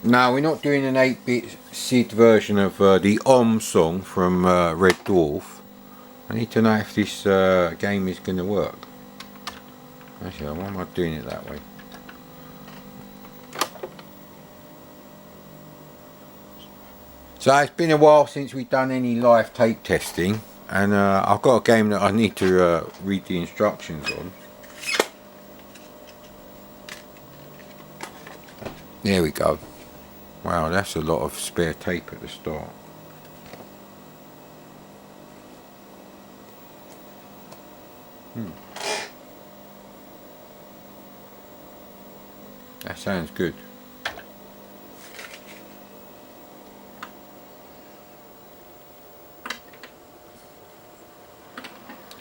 No, we're not doing an 8-bit SID version of the Om song from Red Dwarf. I need to know if this game is going to work. Actually, why am I doing it that way? So it's been a while since we've done any live tape testing, and I've got a game that I need to read the instructions on. There we go. Wow, that's a lot of spare tape at the start. That sounds good.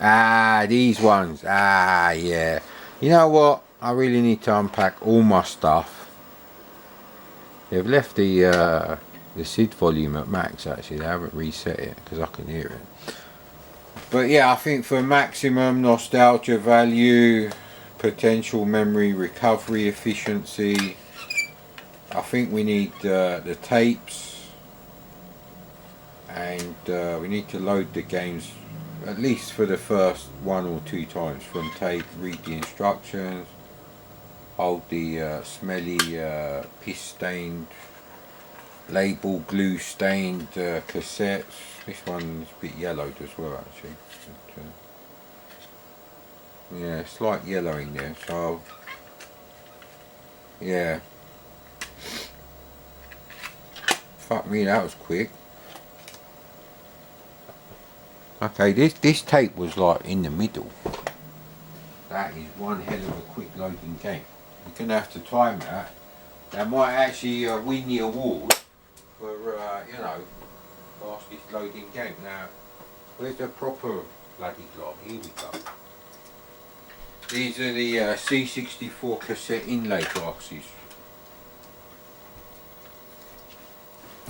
Ah, these ones. Ah, yeah. You know what? I really need to unpack all my stuff. They've left the SID volume at max, actually. They haven't reset it because I can hear it. But yeah, I think for maximum nostalgia value, potential memory recovery efficiency, I think we need the tapes, and we need to load the games at least for the first 1 or 2 times from tape, read the instructions, hold the smelly piss stained, label glue stained cassettes. This one's a bit yellowed as well, actually. But, yeah, slight yellowing there, so yeah. Fuck me, that was quick. Okay, this tape was like in the middle. That is one hell of a quick loading game. You're gonna have to time that. That might actually win the award for you know, fastest loading game. Now, where's the proper bloody lot? Here we go. These are the C64 cassette inlay glasses.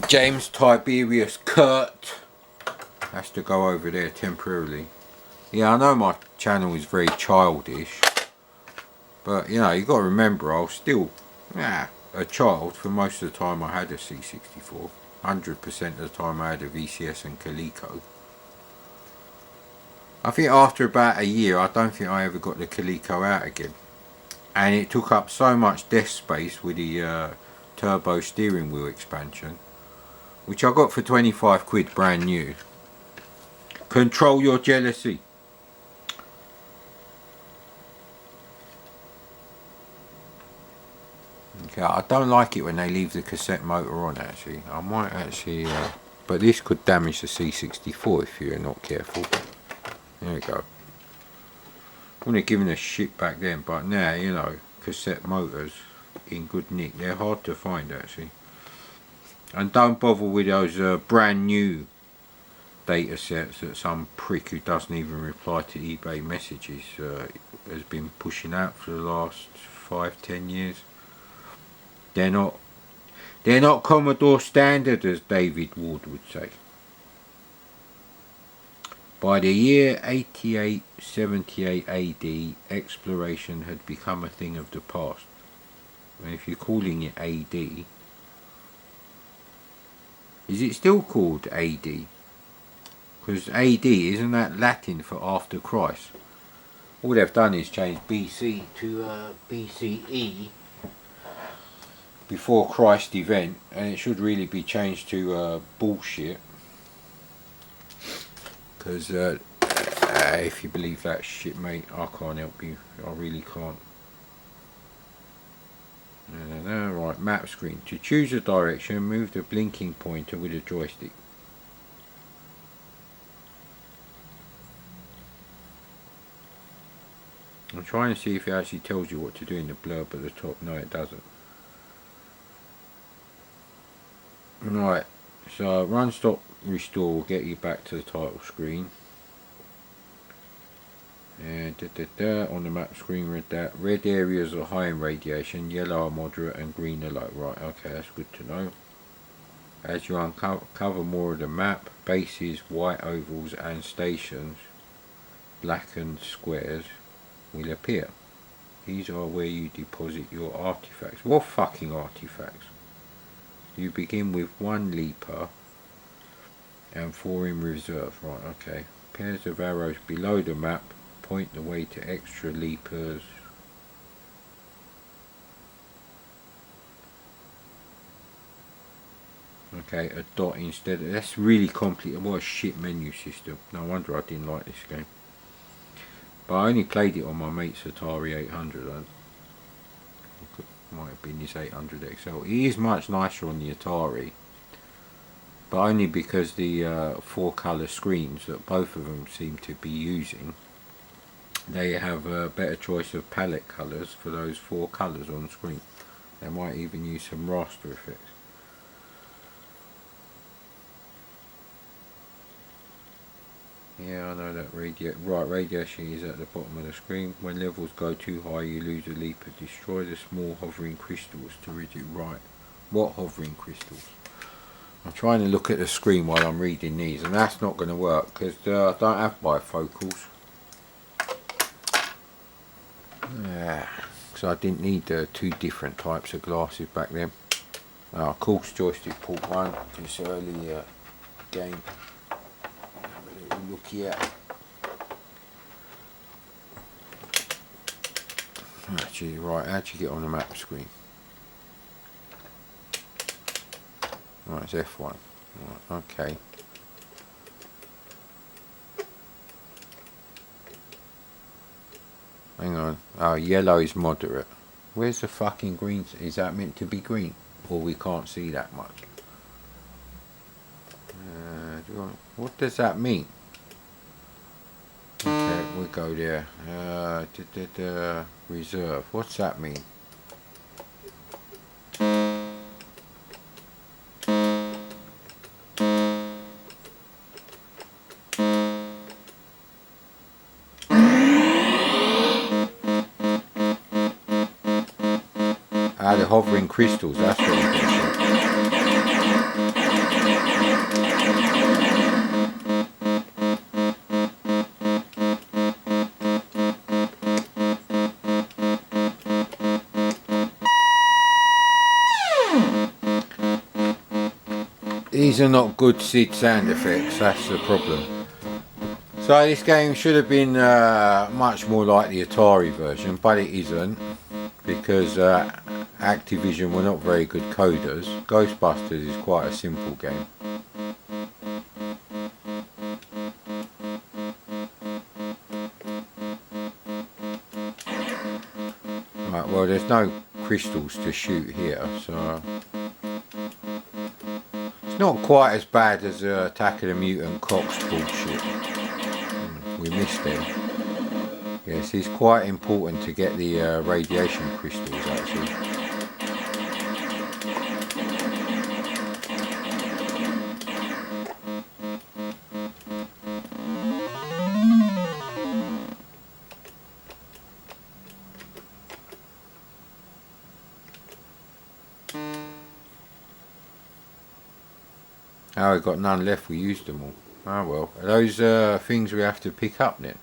James Tiberius Kurt has to go over there temporarily. Yeah, I know my channel is very childish, but you know, you got to remember I was still a child for most of the time I had a C64. 100% of the time I had a VCS and Coleco. I think after about a year, I don't think I ever got the Coleco out again. And it took up so much desk space with the turbo steering wheel expansion, which I got for 25 quid brand new. Control your jealousy. Okay, I don't like it when they leave the cassette motor on, actually. I might actually, but this could damage the C64 if you're not careful. There we go. Wouldn't have given a shit back then, but now, you know, cassette motors in good nick. They're hard to find, actually. And don't bother with those brand new data sets that some prick who doesn't even reply to eBay messages has been pushing out for the last 5-10 years. They're not Commodore standard, as David Ward would say. By the year 8878 AD, exploration had become a thing of the past. And if you're calling it AD, is it still called AD? Because AD, isn't that Latin for after Christ? All they've done is change BC to BCE, before Christ event, and it should really be changed to bullshit. Because if you believe that shit, mate, I can't help you. I really can't. Right, map screen. To choose a direction, move the blinking pointer with a joystick. I'm trying to see if it actually tells you what to do in the blurb at the top. No, it doesn't. Right, so run, stop, restore will get you back to the title screen. And on the map screen, read that. Red areas are high in radiation, yellow are moderate, and green are low. Right, okay, that's good to know. As you uncover more of the map, bases, white ovals, and stations, blackened squares will appear. These are where you deposit your artifacts. What fucking artifacts? You begin with 1 leaper and 4 in reserve. Right, okay. Pairs of arrows below the map point the way to extra leapers. Okay, a dot instead. That's really complicated. What a shit menu system. No wonder I didn't like this game. But I only played it on my mate's Atari 800. Might have been this 800 XL. It is much nicer on the Atari, but only because the 4 colour screens that both of them seem to be using, they have a better choice of palette colours for those 4 colours on screen. They might even use some raster effects. Yeah, I know that radiation is at the bottom of the screen. When levels go too high, you lose a leaper. Destroy the small hovering crystals to reach it. Right. What hovering crystals? I'm trying to look at the screen while I'm reading these, and that's not going to work because I don't have bifocals. Because I didn't need 2 different types of glasses back then. Of course, joystick port 1, this early game. Look here. Actually, right, how'd you get on the map screen? Right, it's F1. Right, okay. Hang on. Oh, yellow is moderate. Where's the fucking green? Is that meant to be green? Or we can't see that much? What does that mean? Okay, we'll go there. Reserve. What's that mean? The hovering crystals, that's what we're going These are not good SID sound effects, that's the problem. So this game should have been much more like the Atari version, but it isn't, because Activision were not very good coders. Ghostbusters is quite a simple game. Right, well there's no crystals to shoot here, so it's not quite as bad as Attack of the Mutant Cox bullshit. We missed them. Yes, it's quite important to get the radiation crystals actually. Oh, we've got none left, we used them all. Oh well, are those things we have to pick up then?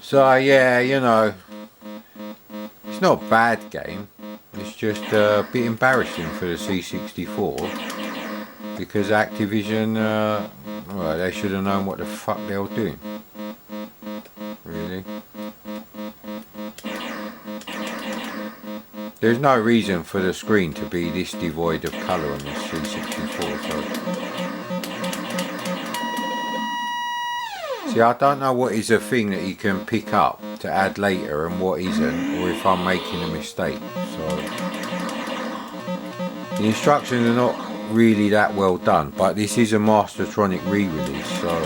So yeah, you know, it's not a bad game, it's just a bit embarrassing for the C64, because Activision, well, they should have known what the fuck they were doing. Really? There's no reason for the screen to be this devoid of colour on this C64, so. See, I don't know what is a thing that you can pick up to add later and what isn't, or if I'm making a mistake, so. The instructions are not really that well done, but this is a Mastertronic re-release, so.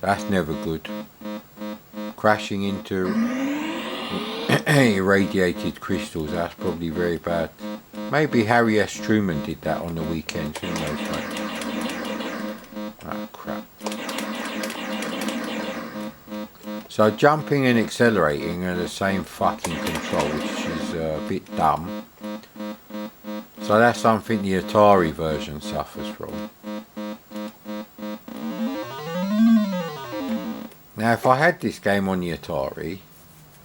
That's never good. Crashing into irradiated crystals, that's probably very bad. Maybe Harry S. Truman did that on the weekend, who knows that? Oh crap. So jumping and accelerating are the same fucking control, which is a bit dumb. So that's something the Atari version suffers from. Now if I had this game on the Atari,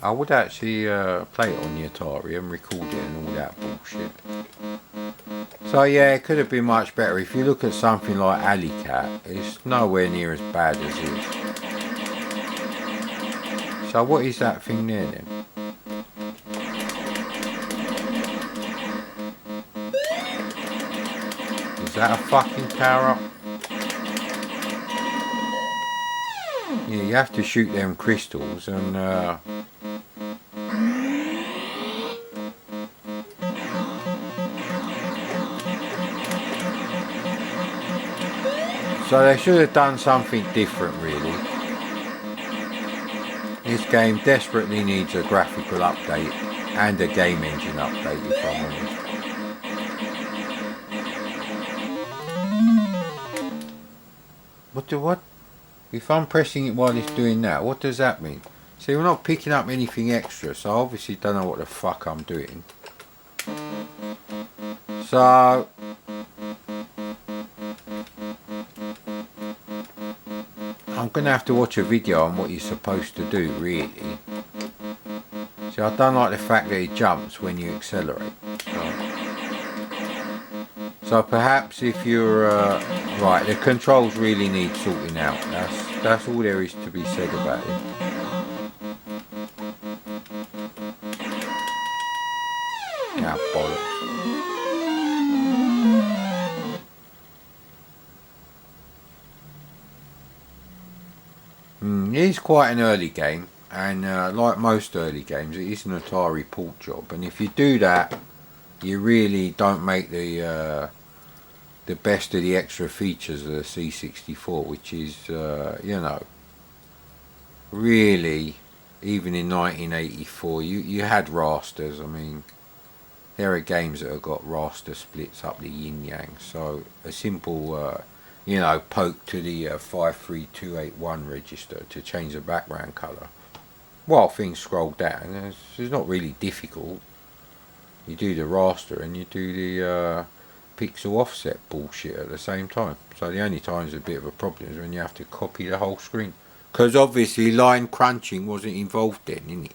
I would actually play it on the Atari and record it and all that bullshit. So yeah, it could have been much better. If you look at something like Alley Cat, it's nowhere near as bad as this. So what is that thing there then? Is that a fucking power up? Yeah, you have to shoot them crystals and so they should have done something different really. This game desperately needs a graphical update and a game engine update if I'm honest. What? If I'm pressing it while it's doing that, what does that mean? See, we're not picking up anything extra, so I obviously don't know what the fuck I'm doing. So I'm going to have to watch a video on what you're supposed to do, really. See, I don't like the fact that it jumps when you accelerate. So perhaps if you're... right, the controls really need sorting out. That's all there is to be said about it. Ah, bollocks. It is quite an early game, and like most early games, it is an Atari port job. And if you do that, you really don't make the best of the extra features of the C64, which is, you know, really, even in 1984, you had rasters. I mean, there are games that have got raster splits up the yin-yang, so a simple, you know, poke to the 53281 register to change the background colour while things scroll down, it's not really difficult. You do the raster and you do the pixel offset bullshit at the same time. So the only time it's a bit of a problem is when you have to copy the whole screen, because obviously line crunching wasn't involved then, innit?